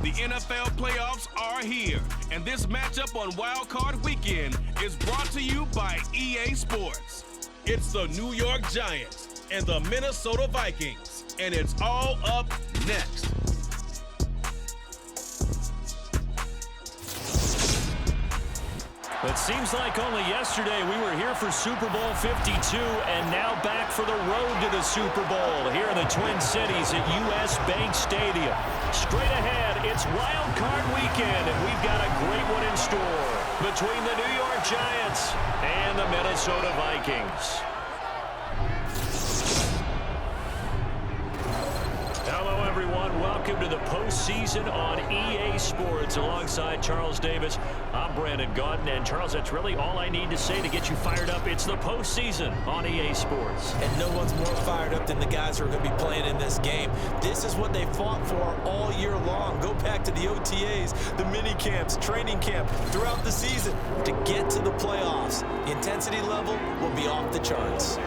The NFL playoffs are here, and this matchup on Wild Card Weekend is brought to you by EA Sports. It's the New York Giants and the Minnesota Vikings, and it's all up next. It seems like only yesterday we were here for Super Bowl 52 and now back for the road to the Super Bowl here in the Twin Cities at US Bank Stadium. Straight ahead, it's Wild Card Weekend, and we've got a great one in store between the New York Giants and the Minnesota Vikings. Hello, everyone. Welcome to the postseason on EA Sports. Alongside Charles Davis, I'm Brandon Gaudin. And, Charles, that's really all I need to say to get you fired up. It's the postseason on EA Sports. And no one's more fired up than the guys who are going to be playing in this game. This is what they fought for all year long. Go back to the OTAs, the mini camps, training camp, throughout the season to get to the playoffs. The intensity level will be off the charts.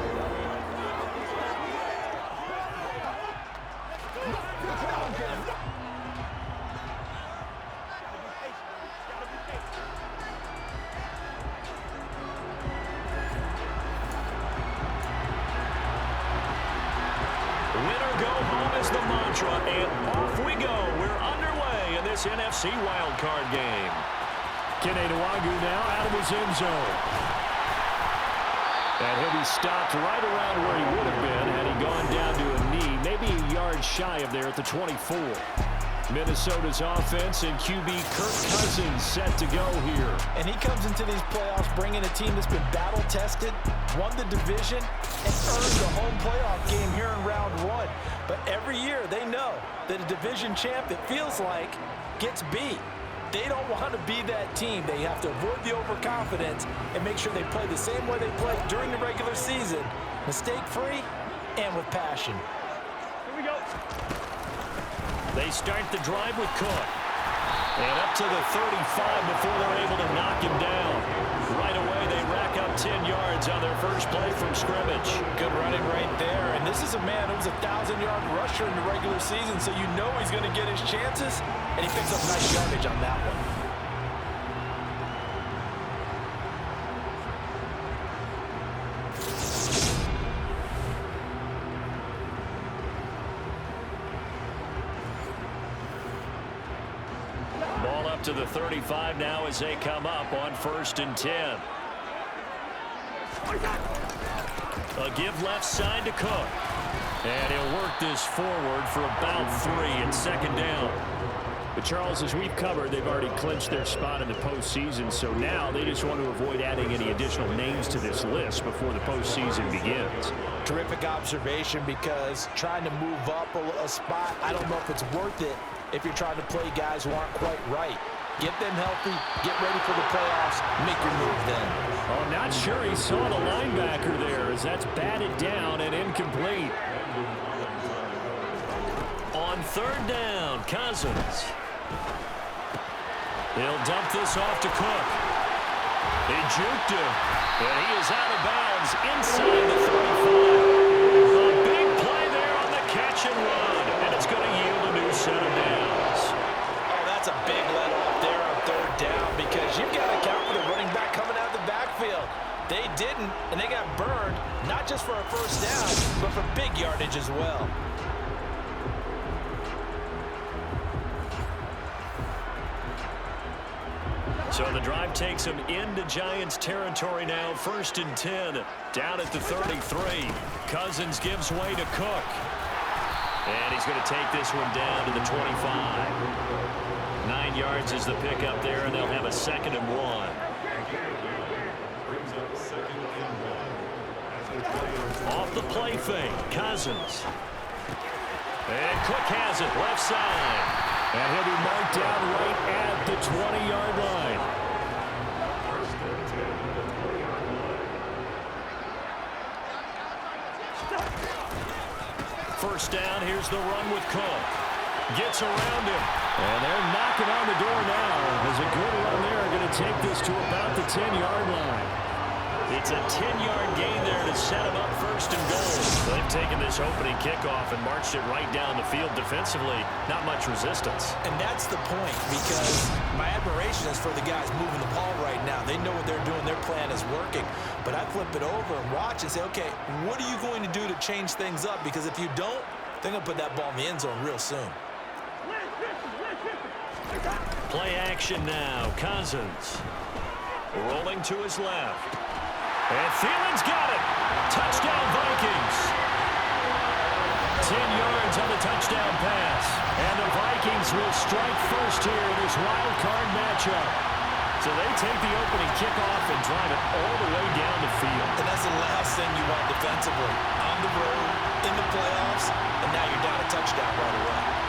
And off we go. We're underway in this NFC wildcard game. Kene Nwangwu now out of his end zone. And he'll be stopped right around where he would have been had he gone down to a knee, maybe a yard shy of there at the 24. Minnesota's offense and QB Kirk Cousins set to go here. And he comes into these playoffs bringing a team that's been battle-tested, won the division, and earned the home playoff game here in round one. But every year they know that a division champ, it feels like, gets beat. They don't want to be that team. They have to avoid the overconfidence and make sure they play the same way they played during the regular season, mistake-free and with passion. Here we go. They start the drive with Cook. And up to the 35 before they're able to knock him down. Right away, they rack up 10 yards on their first play from scrimmage. Good running right there. And this is a man who was a 1,000-yard rusher in the regular season, so you know he's going to get his chances. And he picks up nice yardage on that one. To the 35 now as they come up on 1st and 10. A give left side to Cook. And he'll work this forward for about 3 and 2nd down. But, Charles, as we've covered, they've already clinched their spot in the postseason, so now they just want to avoid adding any additional names to this list before the postseason begins. Terrific observation, because trying to move up a spot, I don't know if it's worth it if you're trying to play guys who aren't quite right. Get them healthy, get ready for the playoffs, make your move then. Oh, I'm not sure he saw the linebacker there, as that's batted down and incomplete. On 3rd down, Cousins. He'll dump this off to Cook. They juked him, and he is out of bounds inside the 35. A big play there on the catch and run, and it's going to yield a new set of downs. Oh, that's a big let off there on 3rd down, because you've got to account for the running back coming out of the backfield. They didn't, and they got burned, not just for a 1st down, but for big yardage as well. So the drive takes them into Giants territory now. 1st and 10, down at the 33. Cousins gives way to Cook. And he's going to take this one down to the 25. 9 yards is the pickup there, and they'll have a 2nd and 1. Off the play fake, Cousins. And Cook has it, left side. And he'll be marked down right at the 20-yard line. First down, here's the run with Cook. Gets around him. And they're knocking on the door now. As a good run there, going to take this to about the 10-yard line. It's a 10-yard gain there to set him up first and goal. They've taken this opening kickoff and marched it right down the field defensively. Not much resistance. And that's the point, because my admiration is for the guys moving the ball right now. They know what they're doing. Their plan is working. But I flip it over and watch and say, okay, what are you going to do to change things up? Because if you don't, they're going to put that ball in the end zone real soon. Play action now. Cousins rolling to his left. And Thielen's got it. Touchdown, Vikings. 10 yards on the touchdown pass. And the Vikings will strike first here in this wild card matchup. So they take the opening kickoff and drive it all the way down the field. And that's the last thing you want defensively. On the road, in the playoffs, and now you're down a touchdown right away.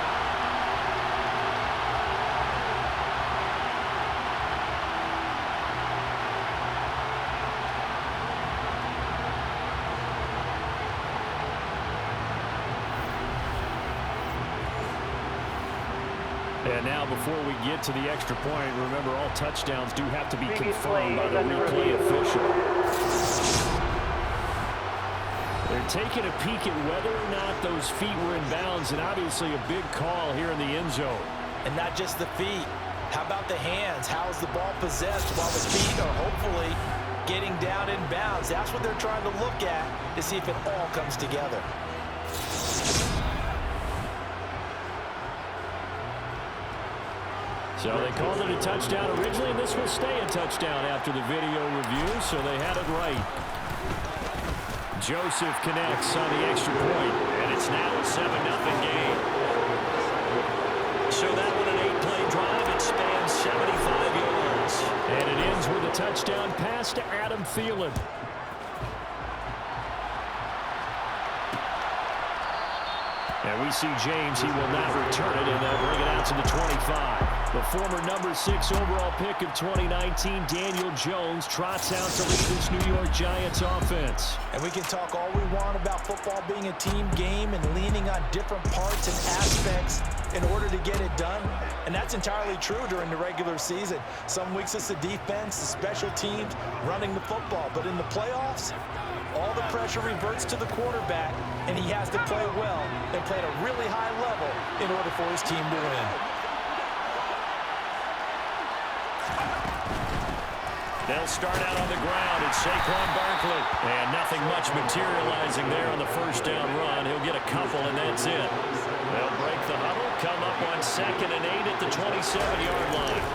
And now before we get to the extra point, remember all touchdowns do have to be confirmed by the replay official. They're taking a peek at whether or not those feet were in bounds, and obviously a big call here in the end zone. And not just the feet. How about the hands? How is the ball possessed while the feet are hopefully getting down in bounds? That's what they're trying to look at to see if it all comes together. So they called it a touchdown originally, and this will stay a touchdown after the video review, so they had it right. Joseph connects on the extra point, and it's now a 7-0 game. So that one an 8-play drive. It spans 75 yards. And it ends with a touchdown pass to Adam Thielen. And we see James. He will not return it, and they'll bring it out to the 25. The former number 6 overall pick of 2019, Daniel Jones, trots out to lead this New York Giants offense. And we can talk all we want about football being a team game and leaning on different parts and aspects in order to get it done. And that's entirely true during the regular season. Some weeks it's the defense, the special teams, running the football. But in the playoffs, all the pressure reverts to the quarterback, and he has to play well and play at a really high level in order for his team to win. They'll start out on the ground. It's Saquon Barkley. And nothing much materializing there on the first down run. He'll get a couple, and that's it. They'll break the huddle, come up on 2nd and 8 at the 27-yard line.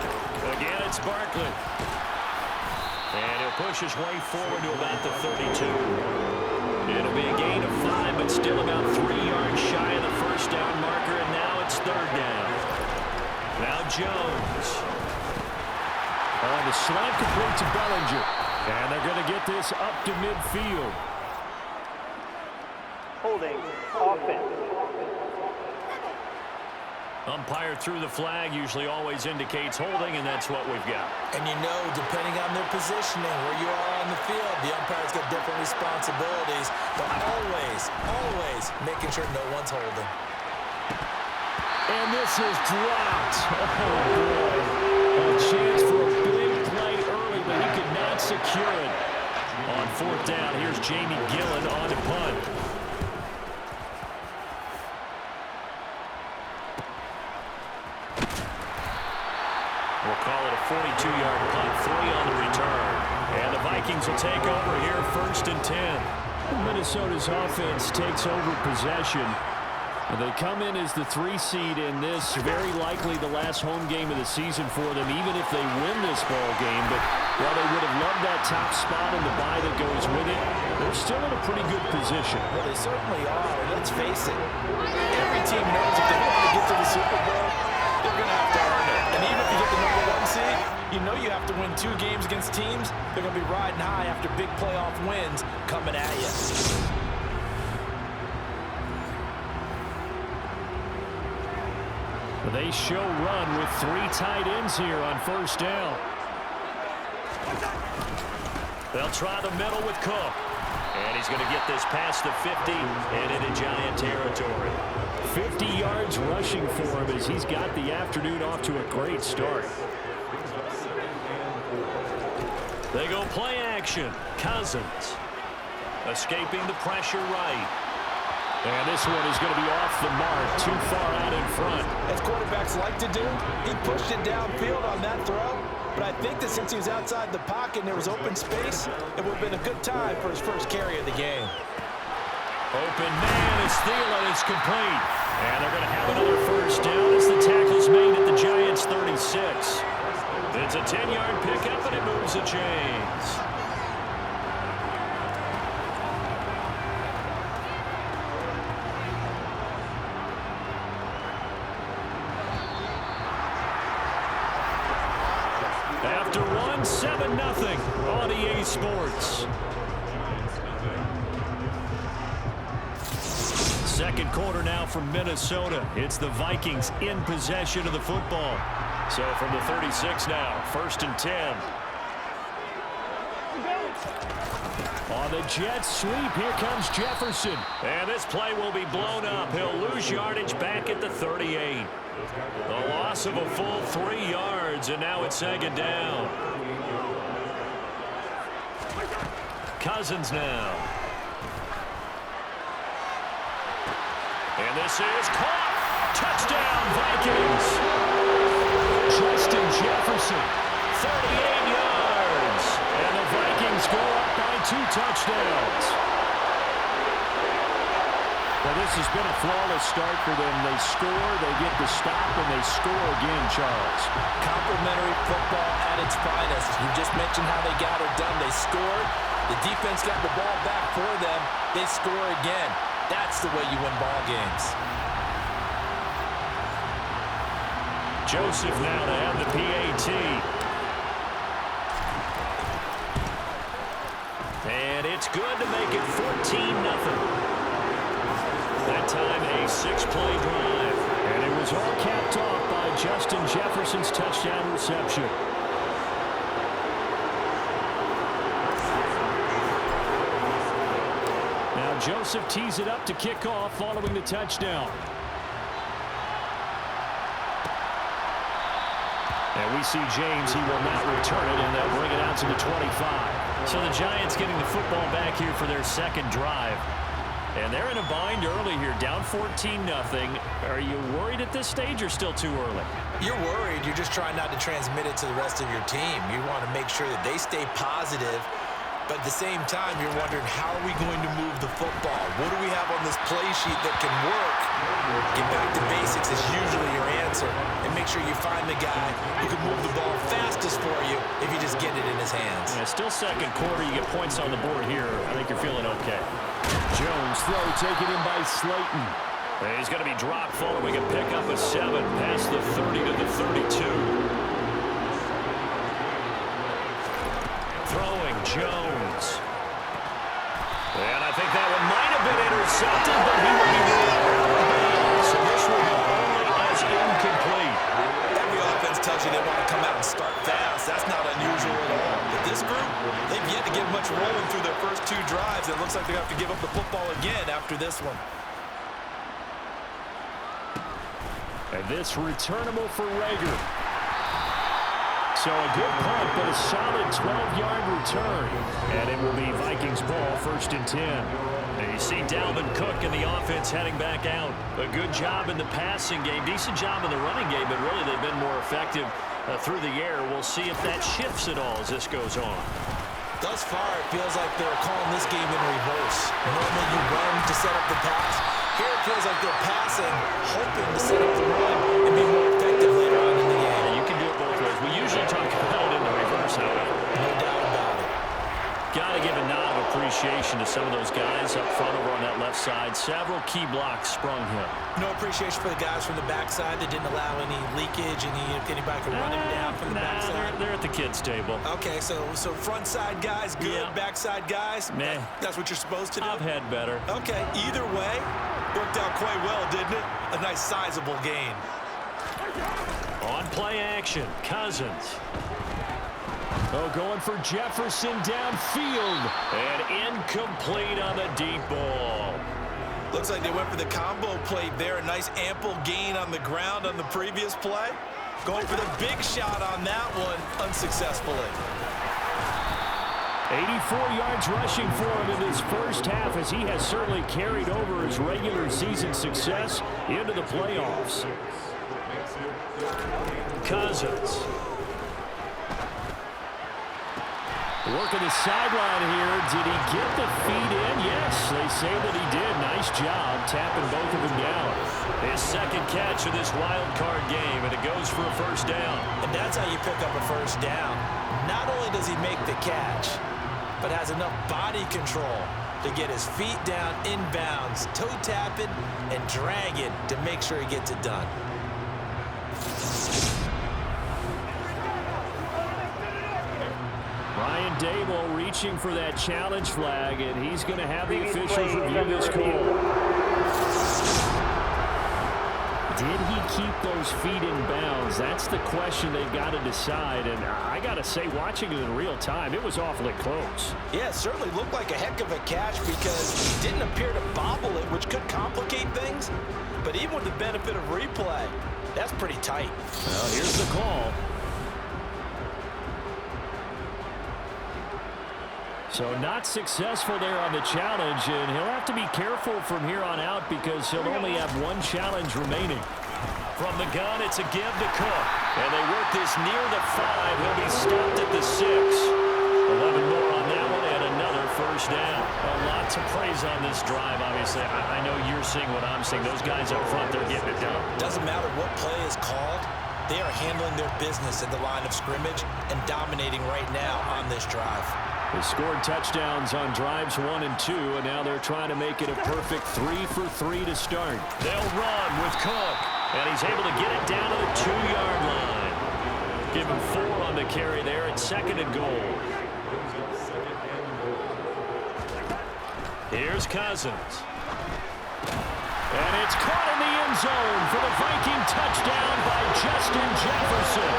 Again, it's Barkley. And he'll push his way forward to about the 32. It'll be a gain of 5, but still about 3 yards shy of the first down marker, and now it's 3rd down. Now Jones. The slant complete to Bellinger. And they're going to get this up to midfield. Holding offense. Umpire threw the flag, usually always indicates holding, and that's what we've got. And you know, depending on their positioning, where you are on the field, the umpire's got different responsibilities, but always making sure no one's holding. And this is dropped. Oh, boy. A chance for a big play early, but he could not secure it. On 4th down, here's Jamie Gillen on to punt. We'll call it a 42-yard punt, 3 on the return. And the Vikings will take over here, 1st and 10. Minnesota's offense takes over possession. And they come in as the 3 seed in this, very likely the last home game of the season for them, even if they win this ball game. But while they would have loved that top spot and the bye that goes with it, they're still in a pretty good position. Well, they certainly are. Let's face it. Every team knows if they want to get to the Super Bowl, they're going to have to earn it. And even if you get the number 1 seed, you know you have to win 2 games against teams. They're going to be riding high after big playoff wins coming at you. They show run with 3 tight ends here on 1st down. They'll try the middle with Cook. And he's going to get this past the 50 and into Giant territory. 50 yards rushing for him as he's got the afternoon off to a great start. They go play action. action. Cousins escaping the pressure right. And this one is going to be off the mark, too far out in front. As quarterbacks like to do, he pushed it downfield on that throw. But I think that since he was outside the pocket and there was open space, it would have been a good time for his first carry of the game. Open man is Thielen. It's complete. And they're going to have another first down as the tackle's made at the Giants' 36. It's a 10-yard pickup, and it moves the chains. After one, 7-0 on EA Sports. Second quarter now from Minnesota. It's the Vikings in possession of the football. So from the 36 now, 1st and 10. On the Jets sweep, here comes Jefferson. And this play will be blown up. He'll lose yardage back at the 38. The loss of a full 3 yards, and now it's 2nd down. Cousins now. And this is caught. Touchdown, Vikings. Justin Jefferson, 38 yards. And the Vikings go up by 2 touchdowns. Well, this has been a flawless start for them. They score, they get the stop, and they score again, Charles. Complimentary football at its finest. You just mentioned how they got it done. They scored. The defense got the ball back for them. They score again. That's the way you win ball games. Joseph now to have the PAT. And it's good to make it 14-0. That time a 6-play drive. And it was all capped off by Justin Jefferson's touchdown reception. Now Joseph tees it up to kick off following the touchdown. And we see James, he will not return it, and they'll bring it out to the 25. So the Giants getting the football back here for their second drive. And they're in a bind early here, down 14-0. Are you worried at this stage or still too early? You're worried. You're just trying not to transmit it to the rest of your team. You want to make sure that they stay positive. But at the same time, you're wondering, how are we going to move the football? What do we have on this play sheet that can work? Get back to basics is usually your answer. And make sure you find the guy who can move the ball fastest for you if you just get it in his hands. Yeah, still second quarter. You get points on the board here. I think you're feeling okay. Jones throw taken in by Slayton. He's going to be dropped following a pickup of 7 past the 30 to the 32. Throwing Jones. And I think that one might have been intercepted, but he will be ruled out of bounds. So this will go only as incomplete. Every offense tells you they want to come out and start fast. That's not unusual at all. But this group, they've yet to get much rolling through their first 2 drives. It looks like they have to give up the football again after this one. And this returnable for Rager. So a good punt, but a solid 12-yard return. And it will be Vikings ball, 1st and 10. And you see Dalvin Cook in the offense heading back out. A good job in the passing game, decent job in the running game, but really they've been more effective through the air. We'll see if that shifts at all as this goes on. Thus far, it feels like they're calling this game in reverse. Normally you run to set up the pass. Here it feels like they're passing, hoping to set up the run and be more effective later on in the game. Yeah, you can do it both ways. We usually talk about it in the reverse, however. No doubt about it. Got to give a nod of appreciation to some of those guys up front over on that left side. Several key blocks sprung him. No appreciation for the guys from the backside that didn't allow any leakage, anybody could run him down from the backside. They're at the kids' table. Okay, so front side guys good, Yeah. backside guys, Meh. that's what you're supposed to do? I've had better. Okay, either way, worked out quite well, didn't it? A nice sizable gain. On play action, Cousins. Oh, going for Jefferson downfield. And incomplete on the deep ball. Looks like they went for the combo play there. A nice ample gain on the ground on the previous play. Going for the big shot on that one unsuccessfully. 84 yards rushing for him in this first half, as he has certainly carried over his regular season success into the playoffs. Cousins. Working the sideline here. Did he get the feet in? Yes, they say that he did. Nice job tapping both of them down. His second catch of this wild card game, and it goes for a first down. And that's how you pick up a first down. Not only does he make the catch, but has enough body control to get his feet down inbounds, toe tapping and dragging to make sure he gets it done. Ryan Dable reaching for that challenge flag, and he's going to have the officials review this call. Did he keep those feet in bounds? That's the question they've got to decide. And I got to say, watching it in real time, it was awfully close. Yeah, it certainly looked like a heck of a catch because he didn't appear to bobble it, which could complicate things. But even with the benefit of replay, that's pretty tight. Well, here's the call. So not successful there on the challenge, and he'll have to be careful from here on out because he'll only have one challenge remaining. From the gun, it's a give to Cook. And they work this near the 5. He'll be stopped at the 6. 11 more on that one, and another first down. A lot to praise on this drive, obviously. I know you're seeing what I'm seeing. Those guys up front, they're getting it done. Doesn't matter what play is called. They are handling their business at the line of scrimmage and dominating right now on this drive. They scored touchdowns on drives 1 and 2, and now they're trying to make it a perfect 3 for 3 to start. They'll run with Cook, and he's able to get it down to the 2-yard line. Give him 4 on the carry there at 2nd and goal. Here's Cousins. And it's caught in the end zone for the Viking touchdown by Justin Jefferson.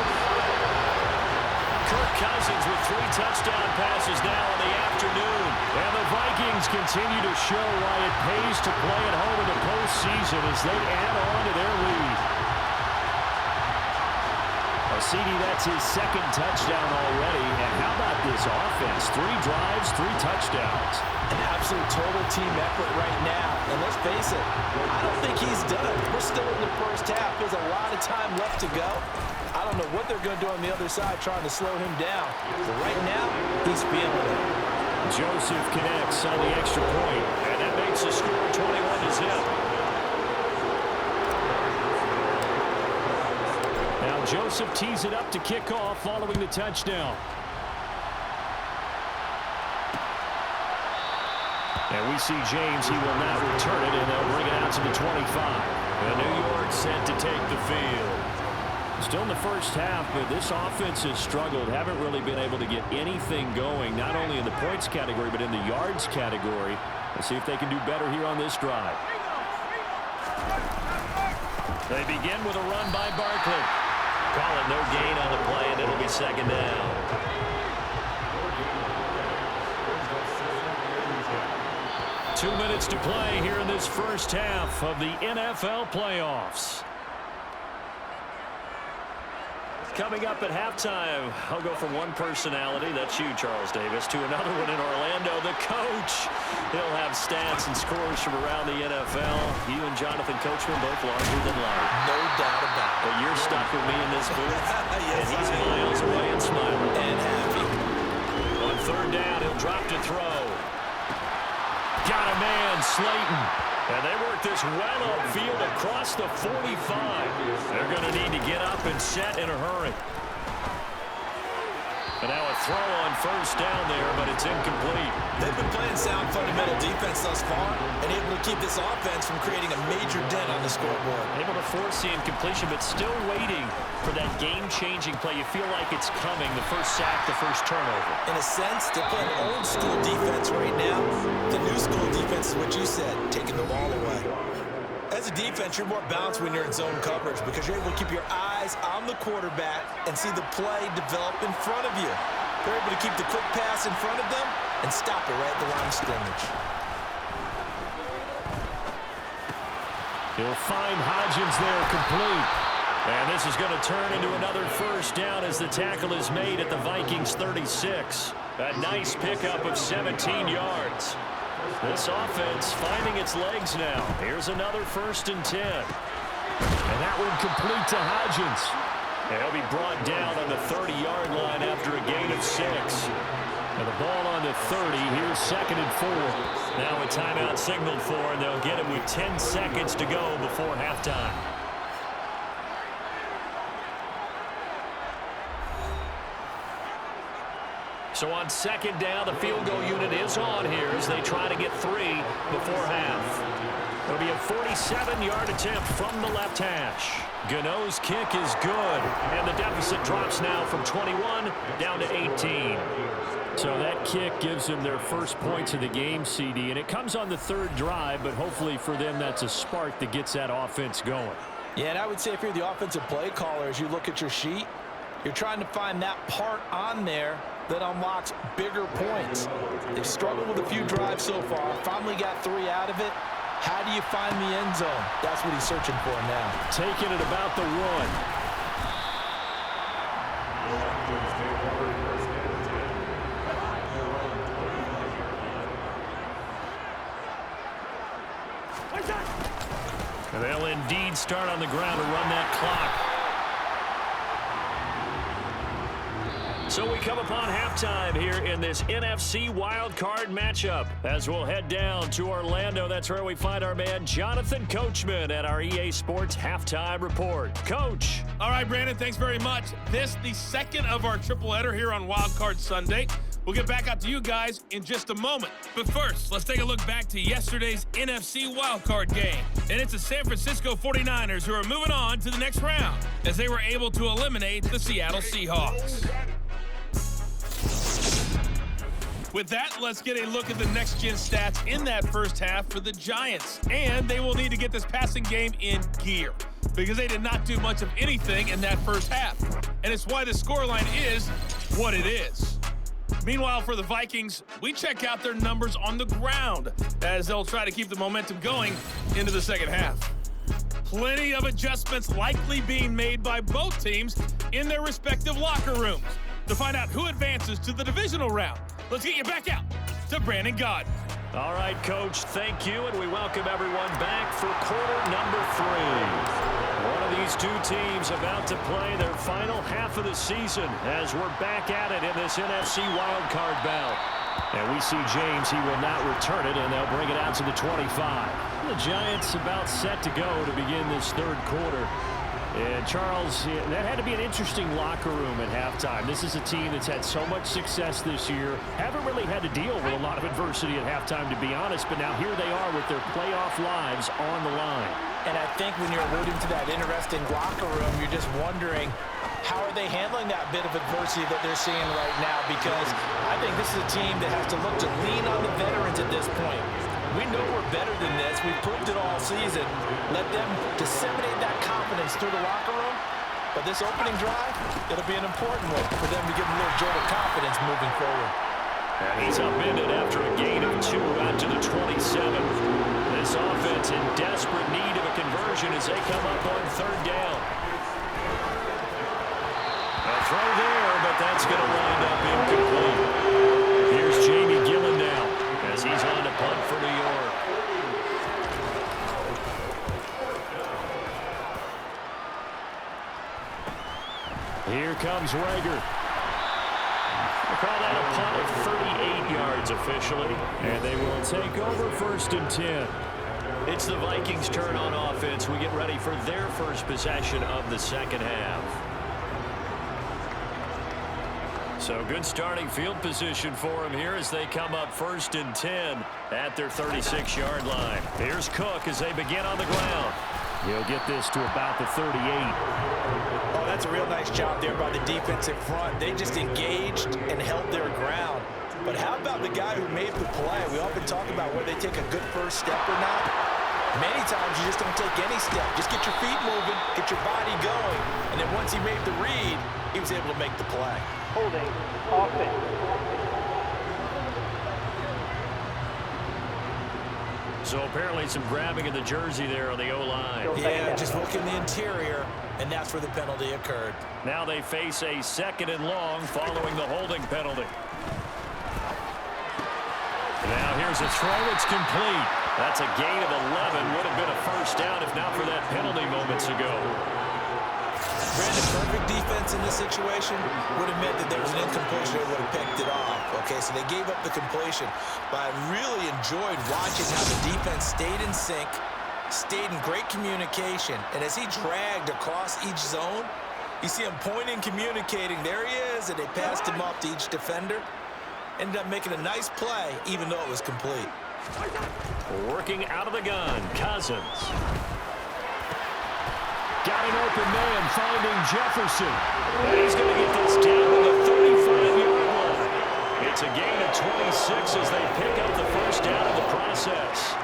Kirk Cousins with 3 touchdown passes now in the afternoon. And the Vikings continue to show why it pays to play at home in the postseason as they add on to their lead. CD, that's his 2nd touchdown already. And how about this offense? 3 drives, 3 touchdowns. An absolute total team effort right now. And let's face it, I don't think he's done. We're still in the first half. There's a lot of time left to go. I don't know what they're going to do on the other side trying to slow him down. But right now, he's feeling it. Joseph connects on the extra point, and that makes the score 21-0. Now Joseph tees it up to kick off following the touchdown. And we see James, he will not return it, and they'll bring it out to the 25. And New York set to take the field. Still in the first half, but this offense has struggled. Haven't really been able to get anything going, not only in the points category, but in the yards category. Let's see if they can do better here on this drive. They begin with a run by Barkley. Call it no gain on the play, and it'll be 2nd down. Two minutes to play here in this first half of the NFL playoffs. Coming up at halftime, I'll go from one personality, that's you, Charles Davis, to another one in Orlando, the coach. He'll have stats and scores from around the NFL. You and Jonathan Coachman both larger than life. No doubt about it. But you're stuck with me in this booth, yes, and he's miles away and smiling. And happy. On 3rd down, he'll drop to throw. Got a man, Slayton. And they work this well upfield across the 45. They're going to need to get up and set in a hurry. And now a throw on 1st down there, but it's incomplete. They've been playing sound fundamental defense thus far and able to keep this offense from creating a major dent on the scoreboard. Able to force the incompletion, but still waiting for that game-changing play. You feel like it's coming, the first sack, the first turnover. In a sense, they're playing old-school defense right now. The new-school defense is what you said, taking the ball away. As a defense, you're more balanced when you're in zone coverage because you're able to keep your eyes on the quarterback and see the play develop in front of you. They're able to keep the quick pass in front of them and stop it right at the line of scrimmage. He'll find Hodgins there complete. And this is going to turn into another first down as the tackle is made at the Vikings 36. A nice pickup of 17 yards. This offense finding its legs now. Here's another 1st and 10. And that one complete to Hodgins. And he'll be brought down on the 30-yard line after a gain of 6. And the ball on the 30. Here's 2nd and 4. Now a timeout signaled for, and they'll get him with 10 seconds to go before halftime. So on 2nd down, the field goal unit is on here as they try to get 3 before half. It'll be a 47-yard attempt from the left hash. Gano's kick is good, and the deficit drops now from 21 down to 18. So that kick gives them their first points of the game, CD, and it comes on the 3rd drive, but hopefully for them that's a spark that gets that offense going. Yeah, and I would say if you're the offensive play caller, as you look at your sheet, you're trying to find that part on there that unlocks bigger points. They've struggled with a few drives so far, finally got 3 out of it. How do you find the end zone? That's what he's searching for now. Taking it about the 1. And they'll indeed start on the ground to run that clock. So we come upon halftime here in this NFC wildcard matchup as we'll head down to Orlando. That's where we find our man Jonathan Coachman at our EA Sports Halftime Report. Coach. All right, Brandon, thanks very much. This the second of our triple-header here on Wildcard Sunday. We'll get back out to you guys in just a moment. But first, let's take a look back to yesterday's NFC wildcard game. And it's the San Francisco 49ers who are moving on to the next round as they were able to eliminate the Seattle Seahawks. With that, let's get a look at the next-gen stats in that first half for the Giants. And they will need to get this passing game in gear because they did not do much of anything in that first half. And it's why the scoreline is what it is. Meanwhile, for the Vikings, we check out their numbers on the ground as they'll try to keep the momentum going into the second half. Plenty of adjustments likely being made by both teams in their respective locker rooms. To find out who advances to the divisional round, let's get you back out to Brandon Gaudin. All right, Coach, thank you, and we welcome everyone back for quarter number 3. One of these two teams about to play their final half of the season as we're back at it in this NFC wildcard bout. And we see James, he will not return it, and they'll bring it out to the 25. The Giants about set to go to begin this 3rd quarter. And Charles, that had to be an interesting locker room at halftime. This is a team that's had so much success this year. Haven't really had to deal with a lot of adversity at halftime, to be honest. But now here they are with their playoff lives on the line. And I think when you're alluding to that interesting locker room, you're just wondering, how are they handling that bit of adversity that they're seeing right now? Because I think this is a team that has to look to lean on the veterans at this point. We know we're better than this. We've proved it all season. Let them disseminate that confidence through the locker room. But this opening drive, it'll be an important one for them to give them a little jolt of confidence moving forward. And he's upended after a gain of 2 out to the 27. This offense in desperate need of a conversion as they come up on 3rd down. A throw there, but that's going to wind up incomplete. Here's Jamie Gillen now as he's on to punt for New York. Here comes Rager. They call that a punt of 38 yards officially. And they will take over 1st and 10. It's the Vikings' turn on offense. We get ready for their first possession of the second half. So good starting field position for them here as they come up 1st and 10 at their 36-yard line. Here's Cook as they begin on the ground. He'll get this to about the 38. Oh, that's a real nice job there by the defensive front. They just engaged and held their ground. But how about the guy who made the play? We often talk about whether they take a good first step or not. Many times you just don't take any step. Just get your feet moving, get your body going. And then once he made the read, he was able to make the play. Holding offense. So apparently some grabbing of the jersey there on the O-line. Yeah, just look in the interior, and that's where the penalty occurred. Now they face a 2nd and long following the holding penalty. throws a throw. It's complete. That's a gain of 11. Would have been a first down if not for that penalty moments ago. Brandon, perfect defense in this situation would have meant that there was an incompletion. They would have picked it off. Okay, so they gave up the completion. But I really enjoyed watching how the defense stayed in sync, stayed in great communication. And as he dragged across each zone, you see him pointing, communicating. There he is, and they passed him off to each defender. Ended up making a nice play, even though it was complete. Working out of the gun, Cousins. Got an open man, finding Jefferson. And he's going to get this down to the 35-yard line. It's a gain of 26 as they pick up the first down of the process.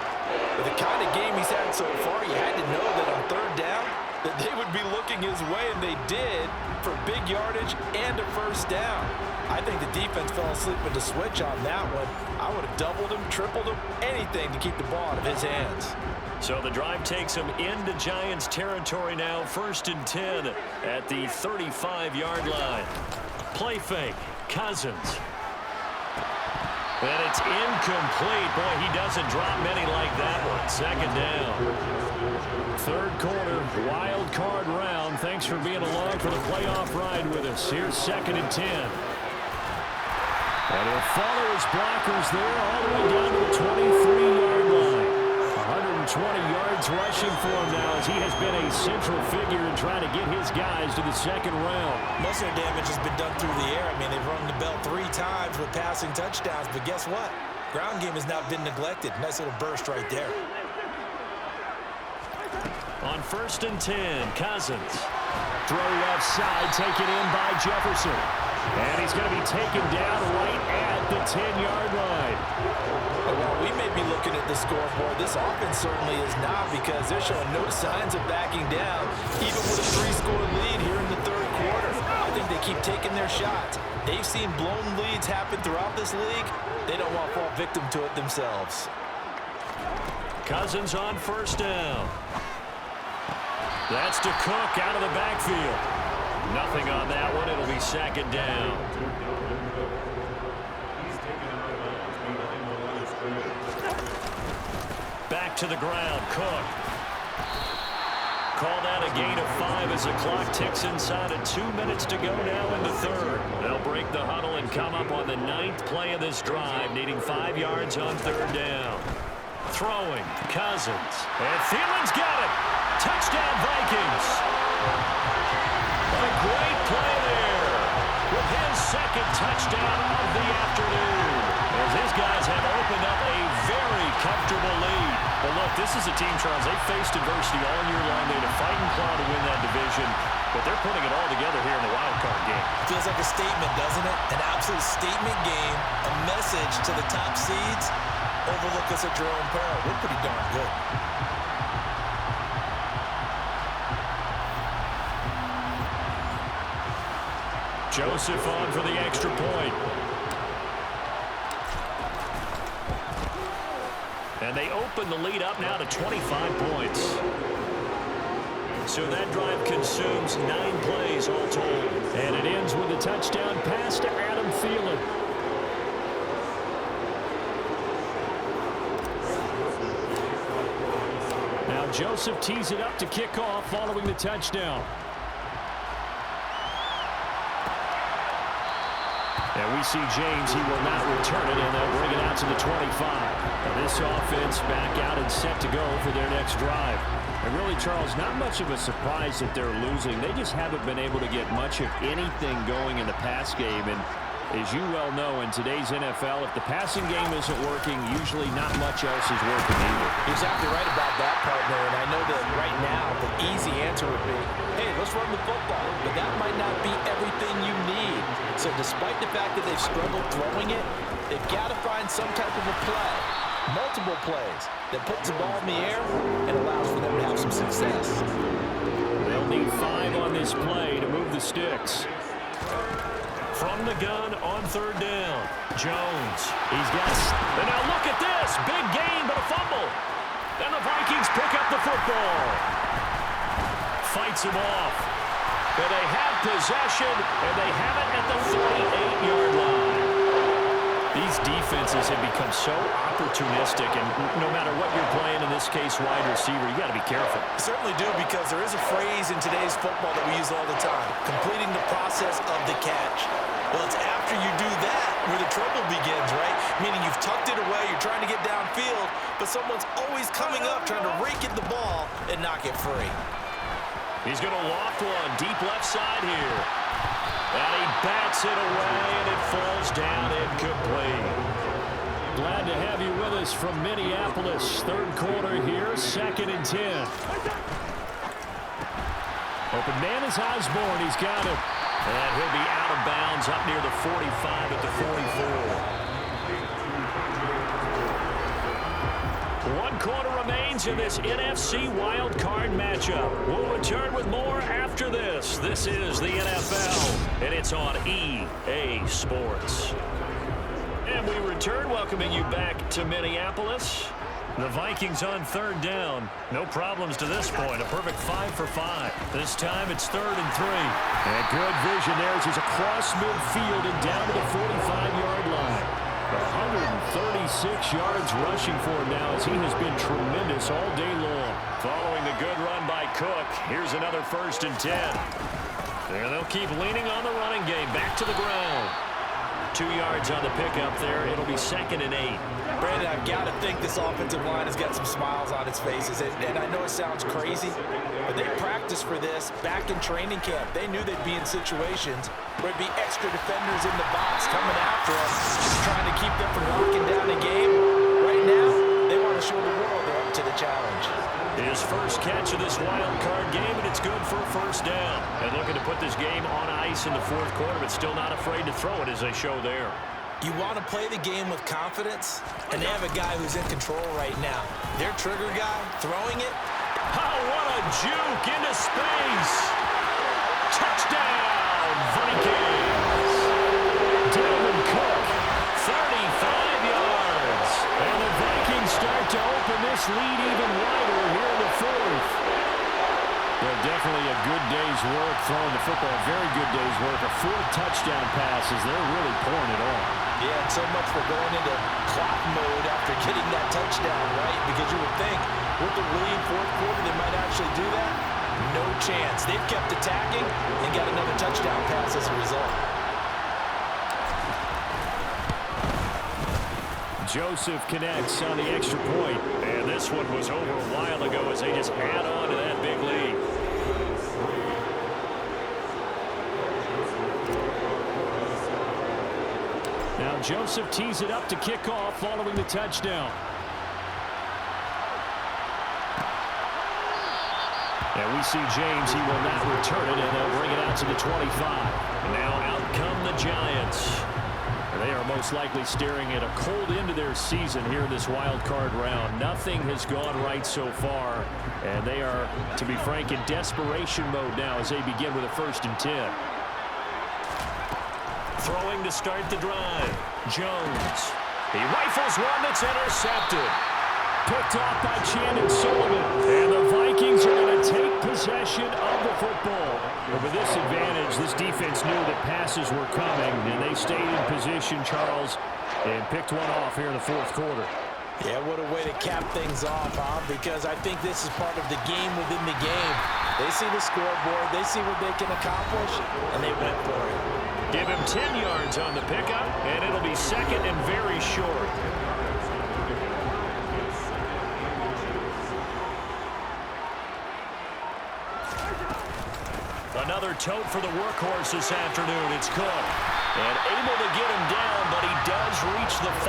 With the kind of game he's had so far, you had to know that on third down, that they would be looking his way, and they did, for big yardage and a first down. I think the defense fell asleep with the switch on that one. I would have doubled him, tripled him, anything to keep the ball out of his hands. So the drive takes him into Giants territory now, 1st and 10 at the 35-yard line. Play fake, Cousins. And it's incomplete. Boy, he doesn't drop many like that one. 2nd down. 3rd quarter, wild card round. Thanks for being along for the playoff ride with us. Here's 2nd and 10. And he'll follow his blockers there all the way down to the 23-yard line. 120 yards rushing for him now as he has been a central figure in trying to get his guys to the 2nd round. Most of their damage has been done through the air. I mean, they've rung the bell 3 times with passing touchdowns, but guess what? Ground game has not been neglected. Nice little burst right there. On 1st and 10, Cousins. Throw left side, taken in by Jefferson. And he's going to be taken down right at the 10-yard line. And while we may be looking at the scoreboard, this offense certainly is not, because they're showing no signs of backing down, even with a 3-score lead here in the 3rd quarter. I think they keep taking their shots. They've seen blown leads happen throughout this league. They don't want to fall victim to it themselves. Cousins on 1st down. That's to Cook out of the backfield. Nothing on that one. It'll be 2nd down. Back to the ground, Cook. Call that a gain of 5 as the clock ticks inside of 2 minutes to go now in the 3rd. They'll break the huddle and come up on the 9th play of this drive, needing 5 yards on 3rd down. Throwing, Cousins. And Thielen's got it. Touchdown, Vikings. A great play there with his 2nd touchdown of the afternoon, as his guys have opened up a very comfortable lead. But look, this is a team, Charles, they faced adversity all year long. They had to fight and claw to win that division, but they're putting it all together here in the wild card game. Feels like a statement, doesn't it? An absolute statement game, a message to the top seeds. Overlook us at your own peril. We're pretty darn good. Joseph on for the extra point. And they open the lead up now to 25 points. So that drive consumes 9 plays all told. And it ends with a touchdown pass to Adam Thielen. Now Joseph tees it up to kick off following the touchdown. And we see James, he will not return it, and they'll bring it out to the 25. Now this offense back out and set to go for their next drive. And really, Charles, not much of a surprise that they're losing. They just haven't been able to get much of anything going in the pass game. And as you well know, in today's NFL, if the passing game isn't working, usually not much else is working either. You're exactly right about that, partner. And I know that right now the easy answer would be, hey, let's run the football. But that might not be everything you need. So despite the fact that they've struggled throwing it, they've got to find some type of a play, multiple plays, that puts the ball in the air and allows for them to have some success. They'll need 5 on this play to move the sticks. From the gun on 3rd down, Jones. He's got it. And now look at this. Big gain, but a fumble. And the Vikings pick up the football. Fights him off. But they have possession, and they have it at the 38-yard line. These defenses have become so opportunistic, and no matter what you're playing, in this case, wide receiver, you got to be careful. You certainly do, because there is a phrase in today's football that we use all the time: completing the process of the catch. Well, it's after you do that where the trouble begins, right? Meaning you've tucked it away, you're trying to get downfield, but someone's always coming up trying to rake at the ball and knock it free. He's going to loft one deep left side here. And he bats it away, and it falls down incomplete. Glad to have you with us from Minneapolis. Third quarter here, 2nd and 10. Open man is Osborne. He's got it. And he'll be out of bounds up near the 45 at the 44. 1 quarter remains in this NFC wild card matchup. We'll return with more after this. This is the NFL, and it's on EA Sports. And we return, welcoming you back to Minneapolis. The Vikings on 3rd down. No problems to this point. A perfect 5 for 5. This time it's 3rd and 3. And good vision there as he's across midfield and down to the 45-yard line. 136 yards rushing for him now as he has been tremendous all day long. Following the good run by Cook, here's another 1st and 10. There they'll keep leaning on the running game. Back to the ground. 2 yards on the pickup there. It'll be 2nd and 8. Brandon, I've got to think this offensive line has got some smiles on its faces. And I know it sounds crazy, but they practiced for this back in training camp. They knew they'd be in situations where it'd be extra defenders in the box coming after them, trying to keep them from locking down a game. Right now, they want to show the world they're up to the challenge. His first catch of this wild card game, and it's good for a 1st down. And looking to put this game on ice in the 4th quarter, but still not afraid to throw it as they show there. You want to play the game with confidence, and they have a guy who's in control right now. Their trigger guy throwing it. Oh, what a juke into space. Touchdown, Vikings. Dalvin Cook, 35 yards. And the Vikings start to open this lead even wider here in the 4th. Well, definitely a good day's work throwing the football. Very good day's work. A 4 touchdown passes. They're really pouring it on. Yeah, and so much for going into clock mode after getting that touchdown, right? Because you would think with the lead, 4th quarter, they might actually do that. No chance. They've kept attacking and got another touchdown pass as a result. Joseph connects on the extra point. And this one was over a while ago as they just add on to that big lead. Now Joseph tees it up to kick off following the touchdown. And we see James. He will not return it, and they'll bring it out to the 25. Now out come the Giants. They are most likely staring at a cold end to their season here in this wild card round. Nothing has gone right so far, and they are, to be frank, in desperation mode now as they begin with a 1st and 10. Throwing to start the drive. Jones. He rifles one that's intercepted. Picked off by Chandon Sullivan. And the Vikings are going to take possession of the football. But with this advantage, this defense knew that passes were coming, and they stayed in position, Charles, and picked one off here in the 4th quarter. Yeah, what a way to cap things off, huh? Because I think this is part of the game within the game. They see the scoreboard, they see what they can accomplish, and they went for it. Give him 10 yards on the pickup, and it'll be 2nd and very short. Another tote for the workhorse this afternoon. It's Cook. And able to get him down, but he does reach the 5.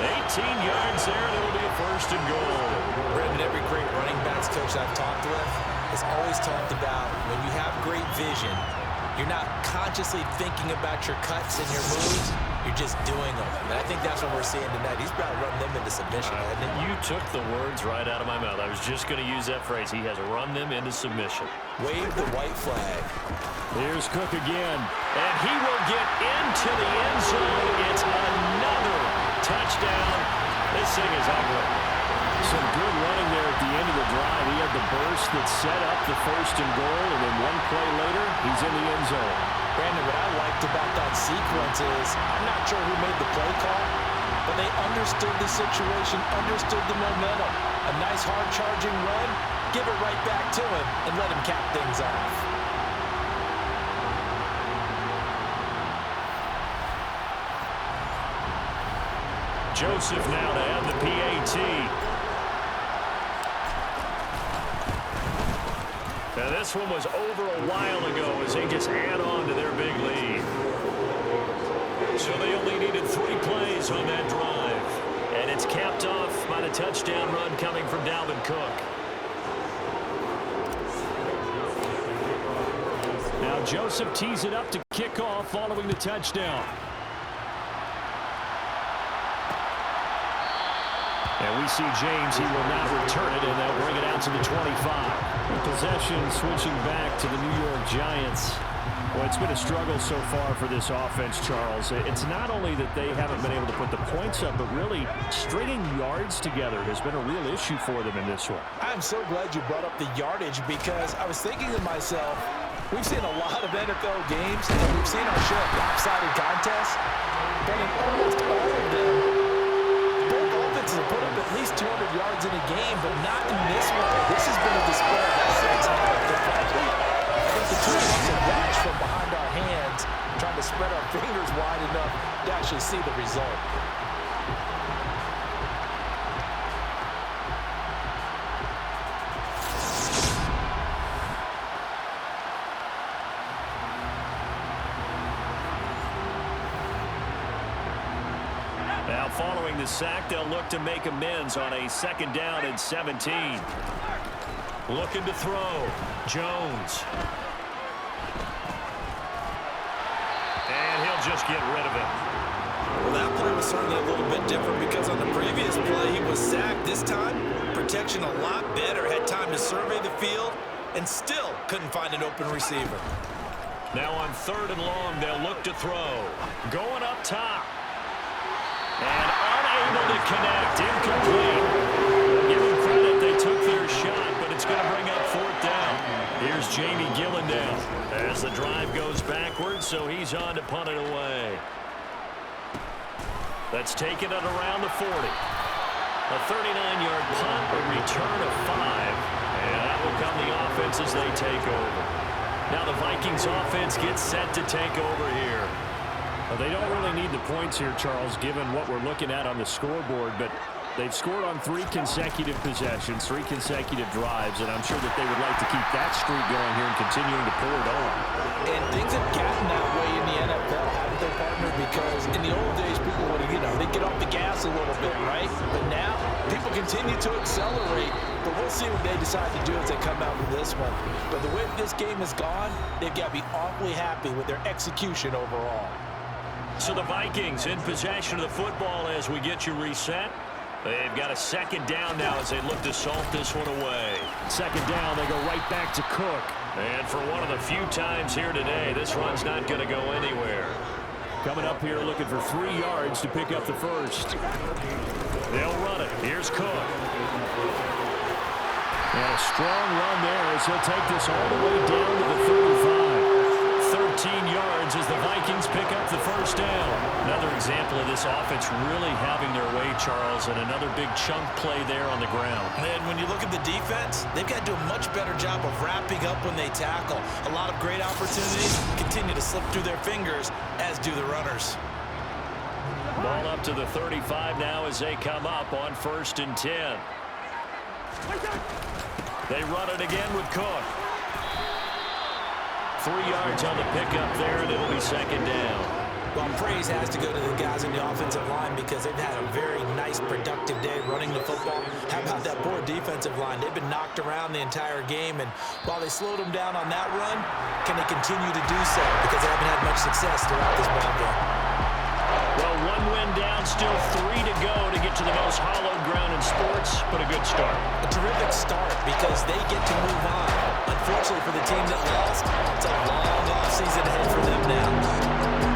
18 yards there, and it'll be a 1st and goal. Brendan, every great running backs coach I've talked with has always talked about when you have great vision, you're not consciously thinking about your cuts and your moves. You're just doing them. And I think that's what we're seeing tonight. He's about to run them into submission, hasn't he? You took the words right out of my mouth. I was just going to use that phrase. He has run them into submission. Wave the white flag. Here's Cook again. And he will get into the end zone. It's another touchdown. This thing is ugly. Some good running there at the end of the drive. He had the burst that set up the 1st and goal, and then one play later, he's in the end zone. Brandon, what I liked about that sequence is I'm not sure who made the play call, but they understood the situation, understood the momentum. A nice hard-charging run, give it right back to him, and let him cap things off. Joseph now to have the PAT. Now this one was over a while ago as they just add on to their big lead. So they only needed 3 plays on that drive. And it's capped off by the touchdown run coming from Dalvin Cook. Now Joseph tees it up to kick off following the touchdown. And we see James, he will not return it, and they'll bring it out to the 25. Possession switching back to the New York Giants. Well, it's been a struggle so far for this offense, Charles. It's not only that they haven't been able to put the points up, but really stringing yards together has been a real issue for them in this one. I'm so glad you brought up the yardage because I was thinking to myself, we've seen a lot of NFL games, and we've seen our share of lopsided contests, but in almost all of them, both offenses have put up at least 200 yards in a game, but not in this one. This has been a display of offense. Frankly, I think the two of us have watched from behind our hands, trying to spread our fingers wide enough to actually see the result. Now following the sack, they'll look to make amends on a 2nd down and 17. Looking to throw. Jones. And he'll just get rid of it. Well, that play was certainly a little bit different because on the previous play, he was sacked. This time, protection a lot better. Had time to survey the field and still couldn't find an open receiver. Now on 3rd and long, they'll look to throw. Going up top. And unable to connect. Incomplete. Give them credit. They took their shot, but it's going to bring up 4th down. Here's Jamie Gillinden as the drive goes backwards, so he's on to punt it away. That's taken it around the 40. A 39-yard punt, a return of 5. And that will come the offense as they take over. Now the Vikings offense gets set to take over here. Well, they don't really need the points here, Charles, given what we're looking at on the scoreboard, but they've scored on 3 consecutive possessions, 3 consecutive drives, and I'm sure that they would like to keep that streak going here and continuing to pull it on. And things have gotten that way in the NFL, haven't they, partner? Because in the old days, people would, they'd get off the gas a little bit, right? But now, people continue to accelerate, but we'll see what they decide to do as they come out with this one. But the way this game has gone, they've got to be awfully happy with their execution overall. So the Vikings in possession of the football as we get you reset. They've got a 2nd down now as they look to salt this one away. 2nd down, they go right back to Cook. And for one of the few times here today, this run's not going to go anywhere. Coming up here looking for 3 yards to pick up the first. They'll run it. Here's Cook. And a strong run there as he'll take this all the way down to the 35. 13 yards as the Vikings pick up the first down. Another example of this offense really having their way, Charles, and another big chunk play there on the ground. And when you look at the defense, they've got to do a much better job of wrapping up when they tackle. A lot of great opportunities continue to slip through their fingers, as do the runners. Ball up to the 35 now as they come up on 1st and 10. They run it again with Cook. 3 yards on the pickup there, and it'll be 2nd down. Well, praise has to go to the guys in the offensive line because they've had a very nice, productive day running the football. How about that poor defensive line? They've been knocked around the entire game, and while they slowed them down on that run, can they continue to do so? Because they haven't had much success throughout this ball game. Well, 1 win down, still 3 to go to get to the most hallowed ground in sports, but a good start. A terrific start because they get to move on. Unfortunately for the team that lost, it's a long offseason ahead for them now.